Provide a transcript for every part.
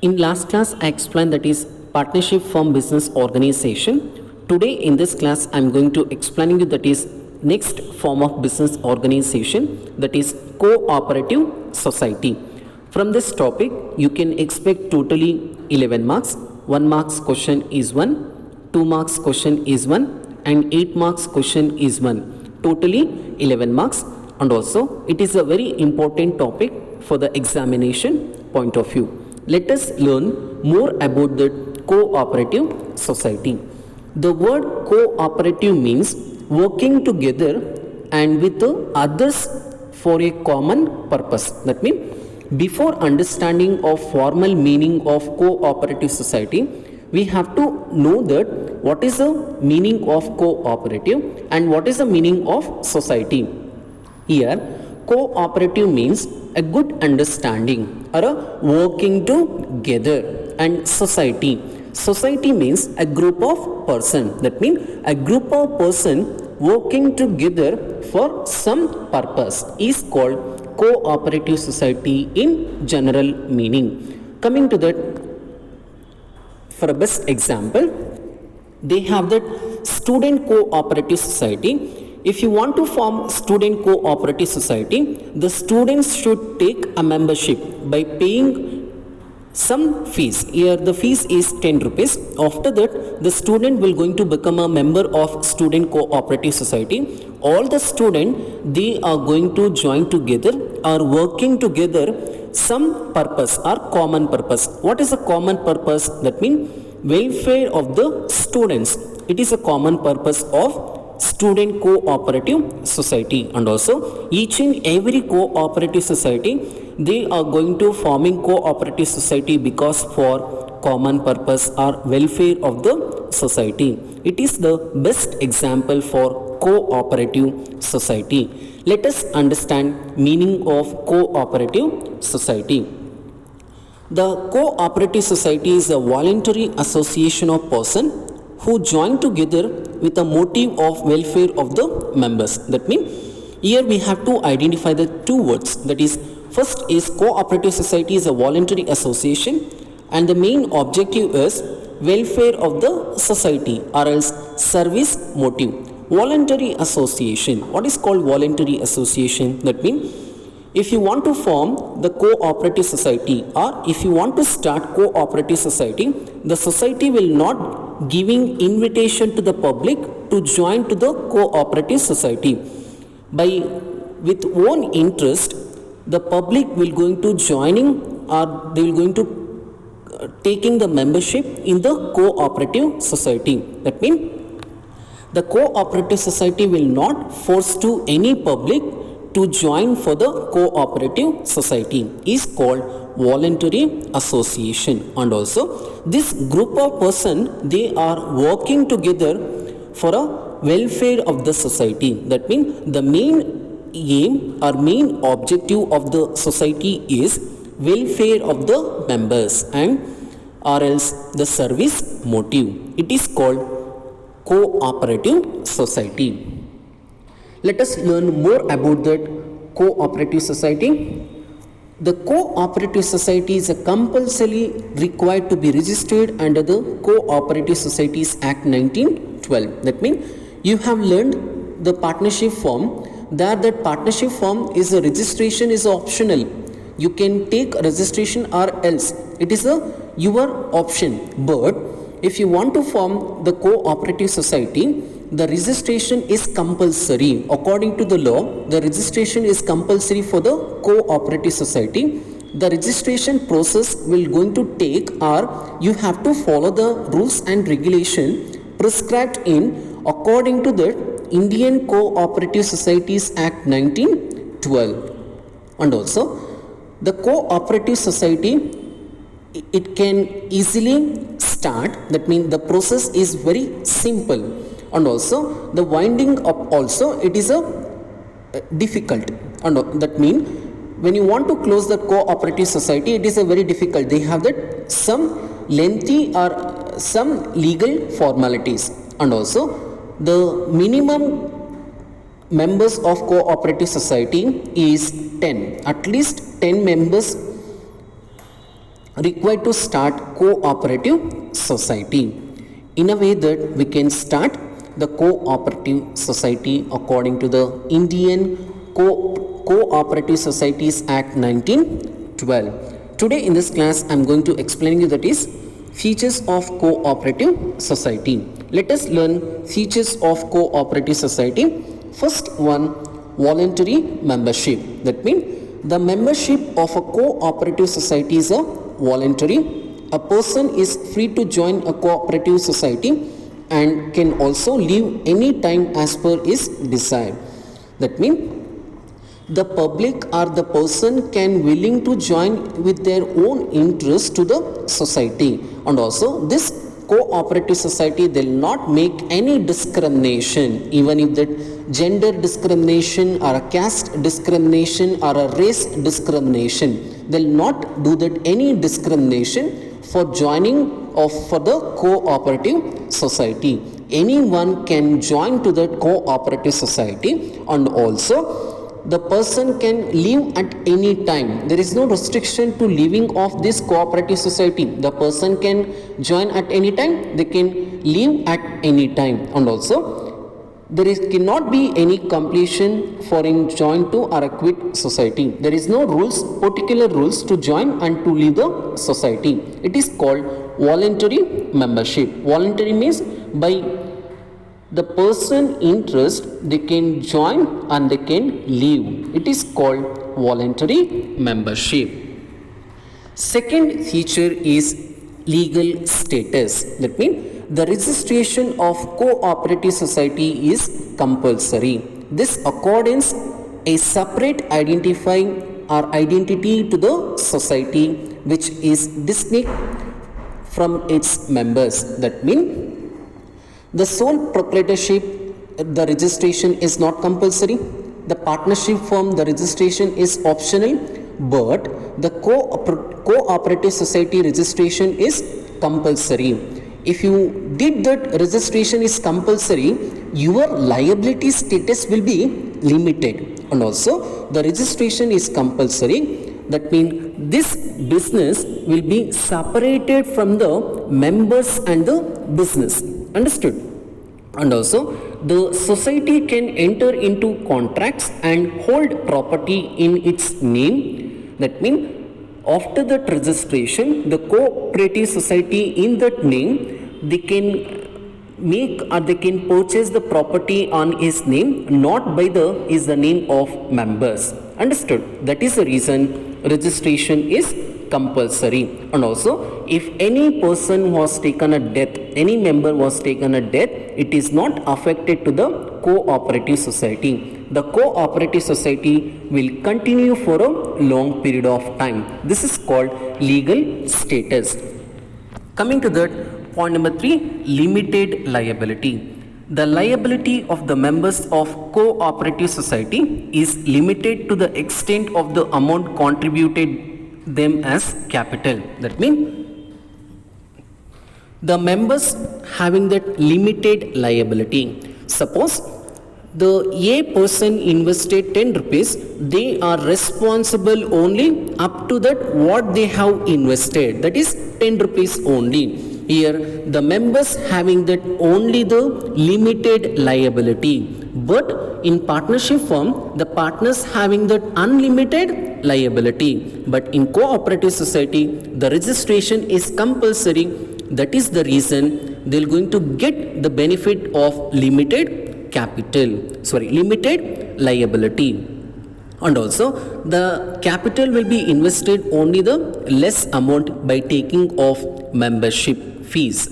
In last class, I explained that is partnership form business organization. Today in this class, I am going to explaining you that is next form of business organization, that is cooperative society. From this topic, you can expect totally 11 marks. 1 marks question is 1, 2 marks question is 1, and 8 marks question is 1. Totally 11 marks, and also it is a very important topic for the examination point of view. Let us learn more about the cooperative society. The word cooperative means working together and with the others for a common purpose. That means before understanding of formal meaning of cooperative society, we have to know that what is the meaning of cooperative and what is the meaning of society. Here, cooperative means a good understanding or a working together, and society means a group of person. That means a group of person working together for some purpose is called cooperative society in general meaning. Coming to that, for a best example, they have that student cooperative society. If you want to form student cooperative society, the students should take a membership by paying some fees. Here the fees is 10 rupees. After that, the student will going to become a member of student cooperative society. All the students, they are going to join together or working together some purpose or common purpose. What is a common purpose? That means welfare of the students. It is a common purpose of student cooperative society. And also each and every cooperative society, they are going to forming cooperative society because for common purpose or welfare of the society. It is the best example for cooperative society. Let us understand meaning of cooperative society. The cooperative society is a voluntary association of persons who join together with a motive of welfare of the members. That means here we have to identify the two words. That is, first is cooperative society is a voluntary association and the main objective is welfare of the society or else service motive. Voluntary association. What is called voluntary association? That means if you want to form the cooperative society or if you want to start cooperative society, the society will not giving invitation to the public to join to the cooperative society. By with own interest, the public will going to joining or they will going to taking the membership in the cooperative society. That means the cooperative society will not force to any public to join for the cooperative society is called voluntary association. And also this group of person, they are working together for a welfare of the society. That means the main aim or main objective of the society is welfare of the members and or else the service motive. It is called cooperative society. Let us learn more about that cooperative society. The cooperative society is a compulsory required to be registered under the Cooperative Societies Act 1912. That means you have learned the partnership form. That partnership form is a registration is optional. You can take registration or else. It is your option. But if you want to form the cooperative society, the registration is compulsory. According to the law, the registration is compulsory for the cooperative society. The registration process will going to take or you have to follow the rules and regulation prescribed in according to the Indian Cooperative Societies Act 1912. And also the cooperative society, it can easily start. That means the process is very simple. And also the winding up also it is a difficult. And that means when you want to close the cooperative society, it is a very difficult. They have that some lengthy or some legal formalities. And also the minimum members of cooperative society is 10. At least 10 members required to start cooperative society in a way that we can start the cooperative society according to the Indian Cooperative Societies Act 1912. Today in this class I am going to explain you that is features of cooperative society. Let us learn features of cooperative society. First one, voluntary membership. That means the membership of a cooperative society is a voluntary. A person is free to join a cooperative society and can also leave any time as per his desire. That means the public or the person can willing to join with their own interest to the society, and also this cooperative society they'll not make any discrimination, even if that gender discrimination or a caste discrimination or a race discrimination, they'll not do that any discrimination for joining of for the cooperative society. Anyone can join to that cooperative society, and also the person can leave at any time. There is no restriction to leaving of this cooperative society. The person can join at any time, they can leave at any time, and also there is cannot be any completion for in join to or a quit society. There is no rules, particular rules to join and to leave the society. It is called voluntary membership. Voluntary means by the person interest they can join and they can leave. It is called voluntary membership. Second feature is legal status. That means the registration of cooperative society is compulsory. This accords a separate identifying or identity to the society which is distinct from its members. That means the sole proprietorship, the registration is not compulsory. The partnership form, the registration is optional, but the cooperative society registration is compulsory. If you did that registration is compulsory, your liability status will be limited, and also the registration is compulsory. That means this business will be separated from the members and the business. Understood? And also the society can enter into contracts and hold property in its name. That means after that registration, the cooperative society in that name, they can make or they can purchase the property on his name, not by the is the name of members. Understood? That is the reason registration is compulsory. And also if any person was taken a death, any member was taken a death, it is not affected to the cooperative society. The cooperative society will continue for a long period of time. This is called legal status. Coming to that, point number 3, limited liability. The liability of the members of cooperative society is limited to the extent of the amount contributed them as capital. That means the members having that limited liability. Suppose the A person invested 10 rupees, they are responsible only up to that what they have invested, that is 10 rupees only. Here the members having that only the limited liability, but in partnership firm the partners having that unlimited liability. But in cooperative society the registration is compulsory. That is the reason they are going to get the benefit of limited liability. And also the capital will be invested only the less amount by taking of membership fees.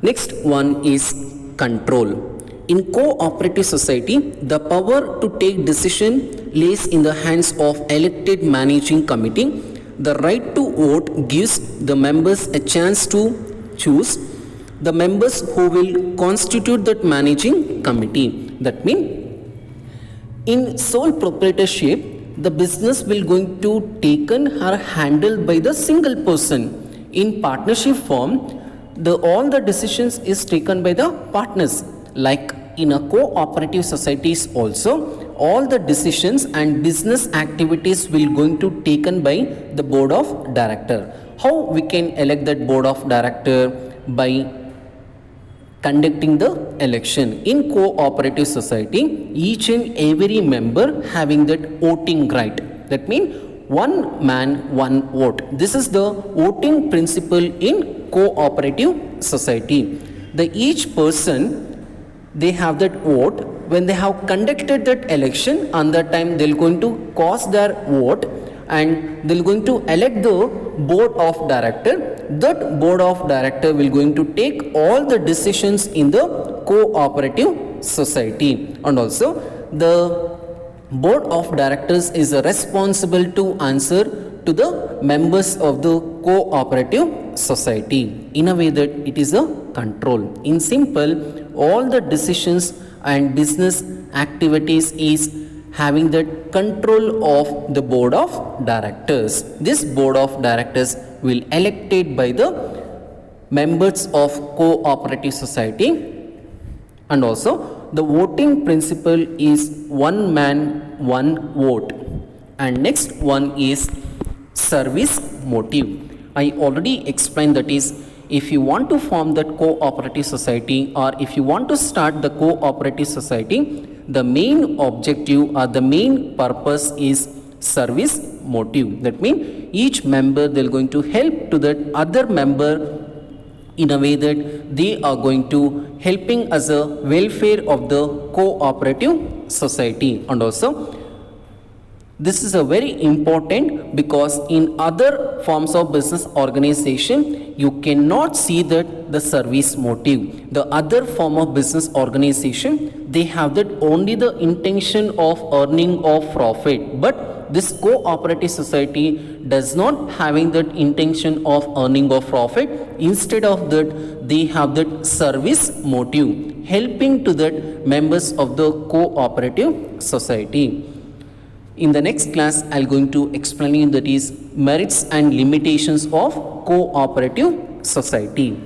Next one is control. In cooperative society, the power to take decision lays in the hands of elected managing committee. The right to vote gives the members a chance to choose the members who will constitute that managing committee. That means in sole proprietorship, the business will going to taken or handled by the single person. In partnership form, all the decisions is taken by the partners. Like in a cooperative societies also, all the decisions and business activities will going to taken by the board of director. How we can elect that board of director? By conducting the election. In cooperative society, each and every member having that voting right. That means one man, one vote. This is the voting principle in cooperative society. The each person, they have that vote. When they have conducted that election, on that time they're going to cast their vote and they're going to elect the board of director. That board of director will going to take all the decisions in the cooperative society. And also the board of directors is responsible to answer to the members of the cooperative society in a way that it is a control. In simple, all the decisions and business activities is having the control of the board of directors. This board of directors will elected by the members of cooperative society. And also the voting principle is one man, one vote. And next one is service motive. I already explained that is, if you want to form that cooperative society or if you want to start the cooperative society, the main objective or the main purpose is service motive. That means each member they're going to help to that other member in a way that they are going to helping as a welfare of the cooperative society. And also this is a very important, because in other forms of business organization you cannot see that the service motive. The other form of business organization, they have that only the intention of earning of profit, but this cooperative society does not having that intention of earning of profit. Instead of that, they have that service motive, helping to that members of the cooperative society. In the next class, I'll going to explain you that is merits and limitations of cooperative society.